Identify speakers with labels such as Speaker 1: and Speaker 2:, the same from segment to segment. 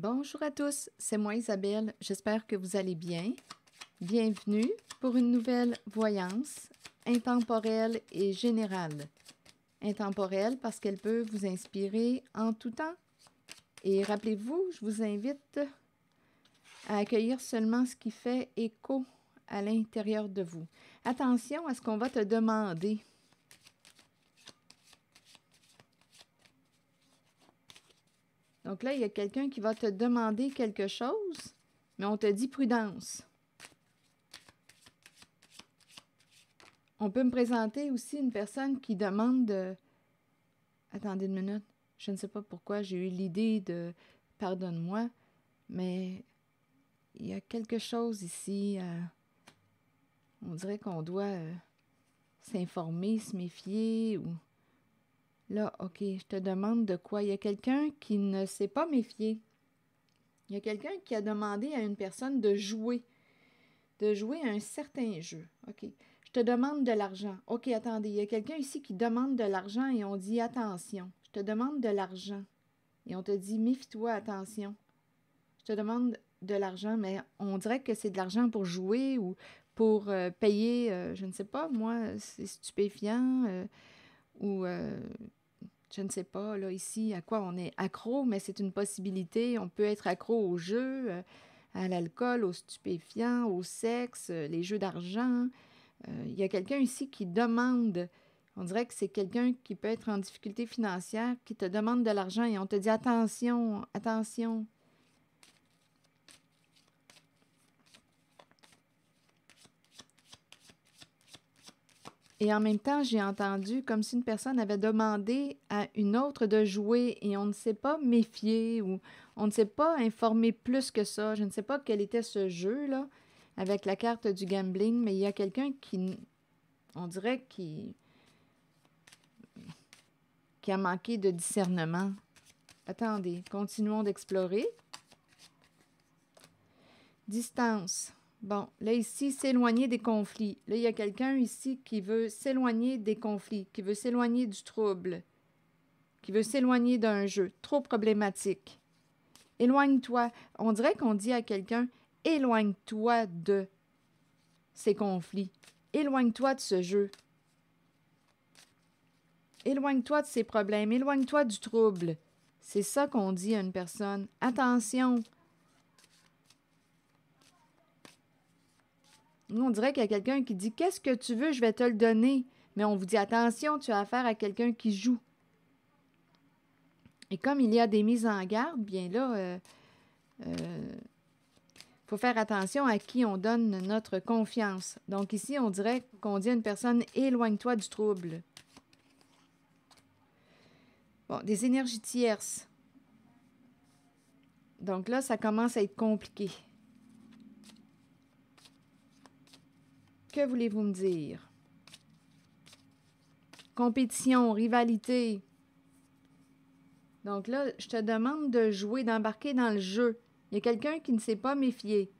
Speaker 1: Bonjour à tous, c'est moi Isabelle, j'espère que vous allez bien. Bienvenue pour une nouvelle voyance intemporelle et générale. Intemporelle parce qu'elle peut vous inspirer en tout temps. Et rappelez-vous, je vous invite à accueillir seulement ce qui fait écho à l'intérieur de vous. Attention à ce qu'on va te demander. Donc là, il y a quelqu'un qui va te demander quelque chose, mais on te dit prudence. On peut me présenter aussi une personne qui demande de... Attendez une minute, je ne sais pas pourquoi j'ai eu l'idée de... Pardonne-moi, mais il y a quelque chose ici. On dirait qu'on doit s'informer, se méfier ou... Là, OK, je te demande de quoi? Il y a quelqu'un qui ne s'est pas méfié. Il y a quelqu'un qui a demandé à une personne de jouer à un certain jeu. OK. Je te demande de l'argent. OK, attendez, il y a quelqu'un ici qui demande de l'argent et on dit attention. Je te demande de l'argent. Et on te dit méfie-toi, attention. Je te demande de l'argent, mais on dirait que c'est de l'argent pour jouer ou pour payer, je ne sais pas, moi, c'est stupéfiant ou je ne sais pas, là, ici, à quoi on est accro, mais c'est une possibilité. On peut être accro au jeu, à l'alcool, aux stupéfiants, au sexe, les jeux d'argent. Il y a quelqu'un ici qui demande, on dirait que c'est quelqu'un qui peut être en difficulté financière, qui te demande de l'argent et on te dit attention, attention. Et en même temps, j'ai entendu comme si une personne avait demandé à une autre de jouer et on ne s'est pas méfié ou on ne s'est pas informé plus que ça. Je ne sais pas quel était ce jeu-là avec la carte du gambling, mais il y a quelqu'un qui, on dirait, qui a manqué de discernement. Attendez, continuons d'explorer. Distance. Bon, là ici, s'éloigner des conflits. Là, il y a quelqu'un ici qui veut s'éloigner des conflits, qui veut s'éloigner du trouble, qui veut s'éloigner d'un jeu trop problématique. Éloigne-toi. On dirait qu'on dit à quelqu'un, éloigne-toi de ces conflits. Éloigne-toi de ce jeu. Éloigne-toi de ces problèmes. Éloigne-toi du trouble. C'est ça qu'on dit à une personne. Attention. Nous, on dirait qu'il y a quelqu'un qui dit « Qu'est-ce que tu veux? Je vais te le donner. » Mais on vous dit « Attention, tu as affaire à quelqu'un qui joue. » Et comme il y a des mises en garde, bien là, faut faire attention à qui on donne notre confiance. Donc ici, on dirait qu'on dit à une personne « Éloigne-toi du trouble. » Bon, des énergies tierces. Donc là, ça commence à être compliqué. Que voulez-vous me dire? Compétition, rivalité. Donc là, je te demande de jouer, d'embarquer dans le jeu. Il y a quelqu'un qui ne s'est pas méfié.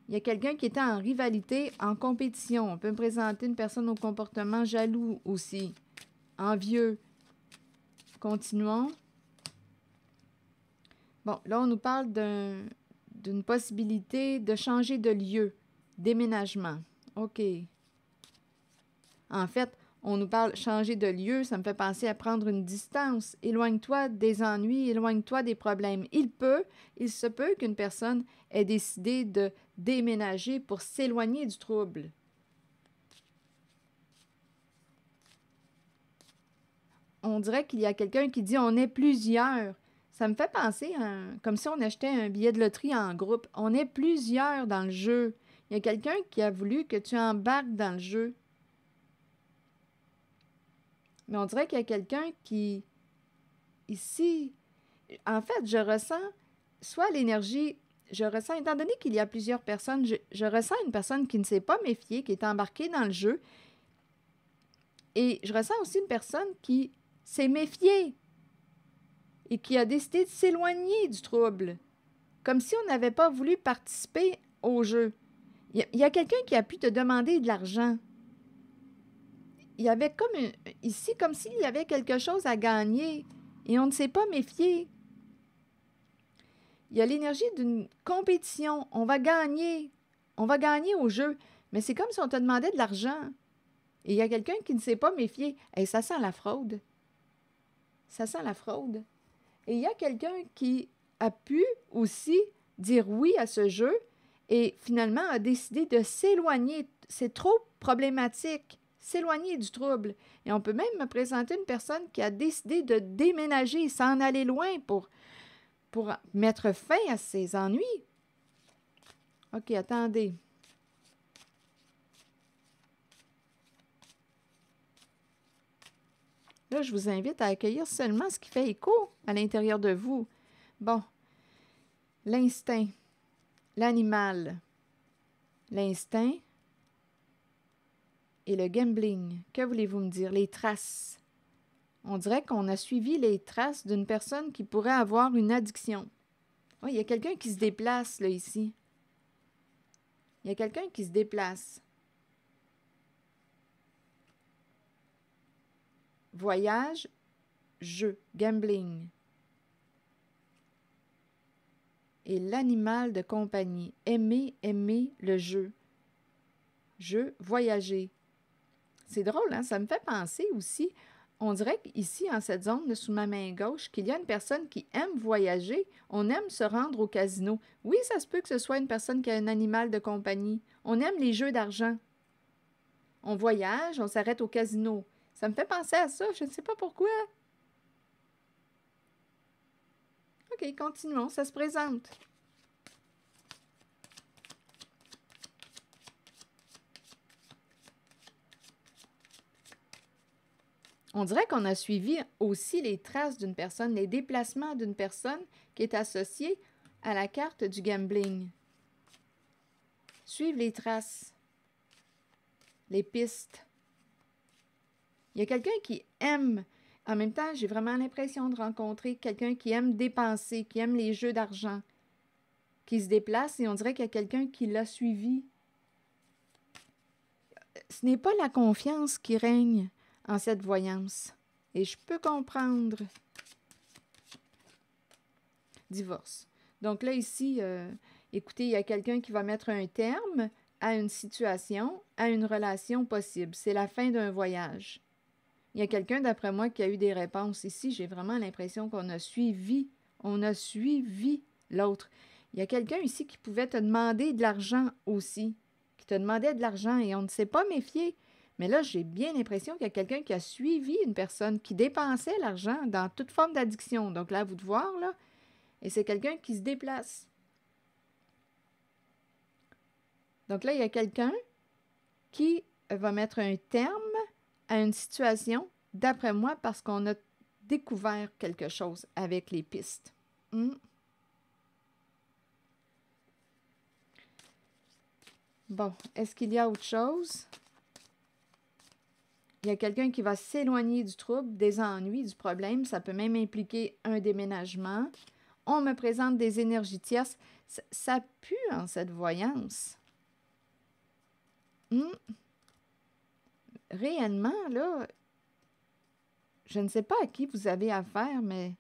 Speaker 1: Il y a quelqu'un qui était en rivalité, en compétition. On peut me présenter une personne au comportement jaloux aussi, envieux. Continuons. Bon, là, on nous parle d'une possibilité de changer de lieu, déménagement. OK. En fait, on nous parle changer de lieu, ça me fait penser à prendre une distance. Éloigne-toi des ennuis, éloigne-toi des problèmes. Il se peut qu'une personne ait décidé de déménager pour s'éloigner du trouble. On dirait qu'il y a quelqu'un qui dit on est plusieurs. Ça me fait penser comme si on achetait un billet de loterie en groupe. On est plusieurs dans le jeu. Il y a quelqu'un qui a voulu que tu embarques dans le jeu. Mais on dirait qu'il y a quelqu'un qui, ici, en fait, je ressens soit l'énergie, étant donné qu'il y a plusieurs personnes, je ressens une personne qui ne s'est pas méfiée, qui est embarquée dans le jeu. Et je ressens aussi une personne qui s'est méfiée et qui a décidé de s'éloigner du trouble, comme si on n'avait pas voulu participer au jeu. Il y a quelqu'un qui a pu te demander de l'argent. Il y avait ici, comme s'il y avait quelque chose à gagner et on ne s'est pas méfié. Il y a l'énergie d'une compétition. On va gagner. On va gagner au jeu. Mais c'est comme si on te demandait de l'argent. Et il y a quelqu'un qui ne s'est pas méfié. Et ça sent la fraude. Ça sent la fraude. Et il y a quelqu'un qui a pu aussi dire oui à ce jeu et finalement a décidé de s'éloigner. C'est trop problématique. S'éloigner du trouble. Et on peut même me présenter une personne qui a décidé de déménager, s'en aller loin pour mettre fin à ses ennuis. OK, attendez. Là, je vous invite à accueillir seulement ce qui fait écho à l'intérieur de vous. Bon, l'instinct, l'animal, l'instinct et le gambling. Que voulez-vous me dire? Les traces. On dirait qu'on a suivi les traces d'une personne qui pourrait avoir une addiction. Oui, il y a quelqu'un qui se déplace, là, ici. Il y a quelqu'un qui se déplace. Voyage, jeu, gambling. Et l'animal de compagnie. Aimer le jeu. Jeu, voyager. C'est drôle, hein? Ça me fait penser aussi, on dirait qu'ici, en cette zone, sous ma main gauche, qu'il y a une personne qui aime voyager. On aime se rendre au casino. Oui, ça se peut que ce soit une personne qui a un animal de compagnie. On aime les jeux d'argent. On voyage, on s'arrête au casino. Ça me fait penser à ça, je ne sais pas pourquoi. OK, continuons, ça se présente. On dirait qu'on a suivi aussi les traces d'une personne, les déplacements d'une personne qui est associée à la carte du gambling. Suivre les traces, les pistes. Il y a quelqu'un qui aime, en même temps, j'ai vraiment l'impression de rencontrer quelqu'un qui aime dépenser, qui aime les jeux d'argent, qui se déplace et on dirait qu'il y a quelqu'un qui l'a suivi. Ce n'est pas la confiance qui règne en cette voyance. Et je peux comprendre. Divorce. Donc là, ici, écoutez, il y a quelqu'un qui va mettre un terme à une situation, à une relation possible. C'est la fin d'un voyage. Il y a quelqu'un, d'après moi, qui a eu des réponses. Ici, j'ai vraiment l'impression qu'on a suivi l'autre. Il y a quelqu'un ici qui pouvait te demander de l'argent aussi, qui te demandait de l'argent et on ne s'est pas méfié. Mais là, j'ai bien l'impression qu'il y a quelqu'un qui a suivi une personne qui dépensait l'argent dans toute forme d'addiction. Donc là, à vous de voir, là, et c'est quelqu'un qui se déplace. Donc là, il y a quelqu'un qui va mettre un terme à une situation, d'après moi, parce qu'on a découvert quelque chose avec les pistes. Bon, est-ce qu'il y a autre chose? Il y a quelqu'un qui va s'éloigner du trouble, des ennuis, du problème. Ça peut même impliquer un déménagement. On me présente des énergies tierces. Ça pue en cette voyance. Réellement, là, je ne sais pas à qui vous avez affaire, mais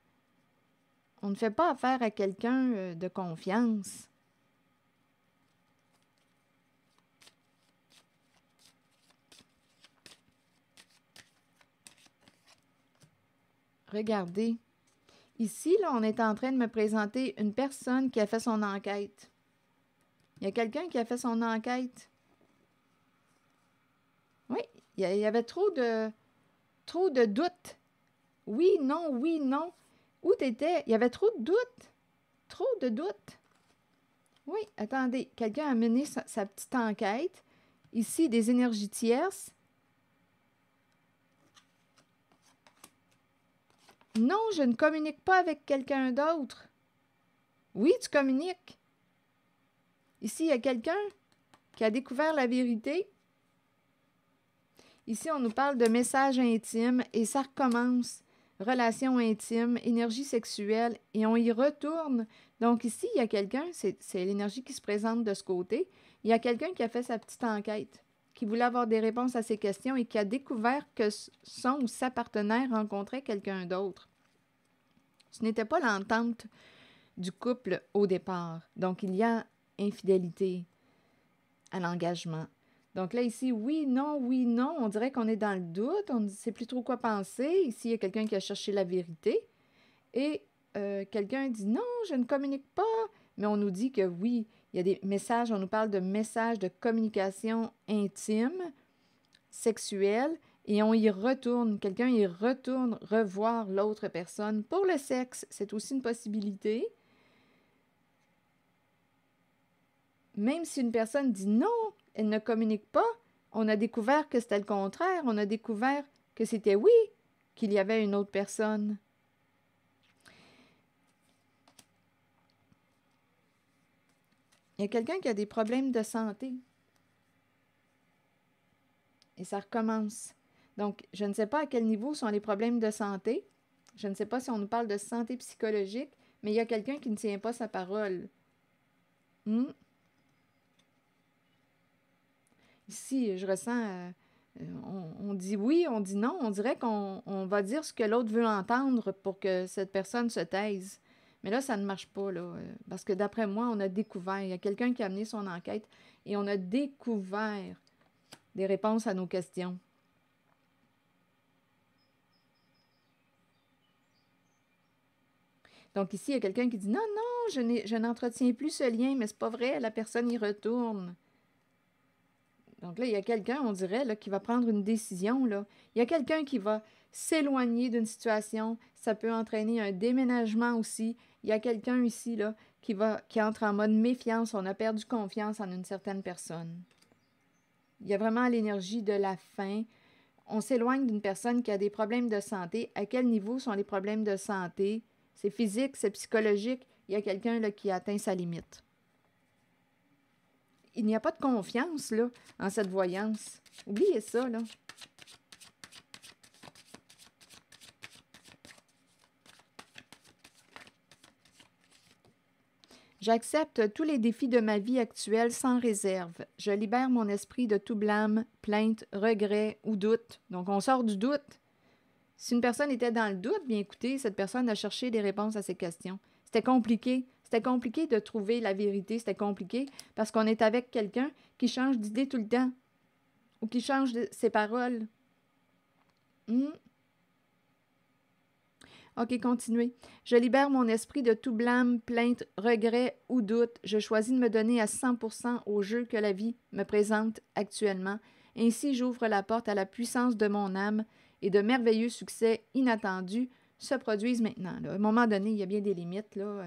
Speaker 1: on ne fait pas affaire à quelqu'un de confiance. Regardez. Ici, là, on est en train de me présenter une personne qui a fait son enquête. Il y a quelqu'un qui a fait son enquête. Oui, il y avait trop de doutes. Oui, non, oui, non. Où t'étais? Il y avait trop de doutes. Trop de doutes. Oui, attendez. Quelqu'un a mené sa petite enquête. Ici, des énergies tierces. Non, je ne communique pas avec quelqu'un d'autre. Oui, tu communiques. Ici, il y a quelqu'un qui a découvert la vérité. Ici, on nous parle de messages intimes et ça recommence. Relations intimes, énergie sexuelle et on y retourne. Donc ici, il y a quelqu'un, c'est l'énergie qui se présente de ce côté. Il y a quelqu'un qui a fait sa petite enquête, qui voulait avoir des réponses à ses questions et qui a découvert que son ou sa partenaire rencontrait quelqu'un d'autre. Ce n'était pas l'entente du couple au départ. Donc, il y a infidélité à l'engagement. Donc là, ici, oui, non, on dirait qu'on est dans le doute, on ne sait plus trop quoi penser. Ici, il y a quelqu'un qui a cherché la vérité et quelqu'un dit non, je ne communique pas, mais on nous dit que oui, il y a des messages, on nous parle de messages de communication intime, sexuelle, et on y retourne, quelqu'un y retourne revoir l'autre personne pour le sexe. C'est aussi une possibilité. Même si une personne dit non, elle ne communique pas, on a découvert que c'était le contraire, on a découvert que c'était oui, qu'il y avait une autre personne. Il y a quelqu'un qui a des problèmes de santé. Et ça recommence. Donc, je ne sais pas à quel niveau sont les problèmes de santé. Je ne sais pas si on nous parle de santé psychologique, mais il y a quelqu'un qui ne tient pas sa parole. Ici, je ressens, on dit oui, on dit non, on dirait qu'on va dire ce que l'autre veut entendre pour que cette personne se taise. Mais là, ça ne marche pas, là, parce que d'après moi, on a découvert, il y a quelqu'un qui a mené son enquête et on a découvert des réponses à nos questions. Donc ici, il y a quelqu'un qui dit non, non, je n'entretiens plus ce lien, mais c'est pas vrai, la personne y retourne. Donc là, il y a quelqu'un, on dirait, là, qui va prendre une décision. Là. Il y a quelqu'un qui va s'éloigner d'une situation. Ça peut entraîner un déménagement aussi. Il y a quelqu'un ici là, qui entre en mode méfiance. On a perdu confiance en une certaine personne. Il y a vraiment l'énergie de la faim. On s'éloigne d'une personne qui a des problèmes de santé. À quel niveau sont les problèmes de santé? C'est physique, c'est psychologique. Il y a quelqu'un là, qui atteint sa limite. Il n'y a pas de confiance, là, en cette voyance. Oubliez ça, là. J'accepte tous les défis de ma vie actuelle sans réserve. Je libère mon esprit de tout blâme, plainte, regret ou doute. Donc, on sort du doute. Si une personne était dans le doute, bien écoutez, cette personne a cherché des réponses à ses questions. C'était compliqué. C'était compliqué de trouver la vérité. C'était compliqué parce qu'on est avec quelqu'un qui change d'idée tout le temps ou qui change ses paroles. OK, continuez. Je libère mon esprit de tout blâme, plainte, regret ou doute. Je choisis de me donner à 100% au jeu que la vie me présente actuellement. Ainsi, j'ouvre la porte à la puissance de mon âme et de merveilleux succès inattendus se produisent maintenant. Là. À un moment donné, il y a bien des limites. Là,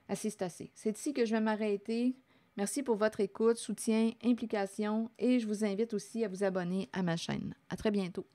Speaker 1: assez, c'est assez. C'est ici que je vais m'arrêter. Merci pour votre écoute, soutien, implication et je vous invite aussi à vous abonner à ma chaîne. À très bientôt.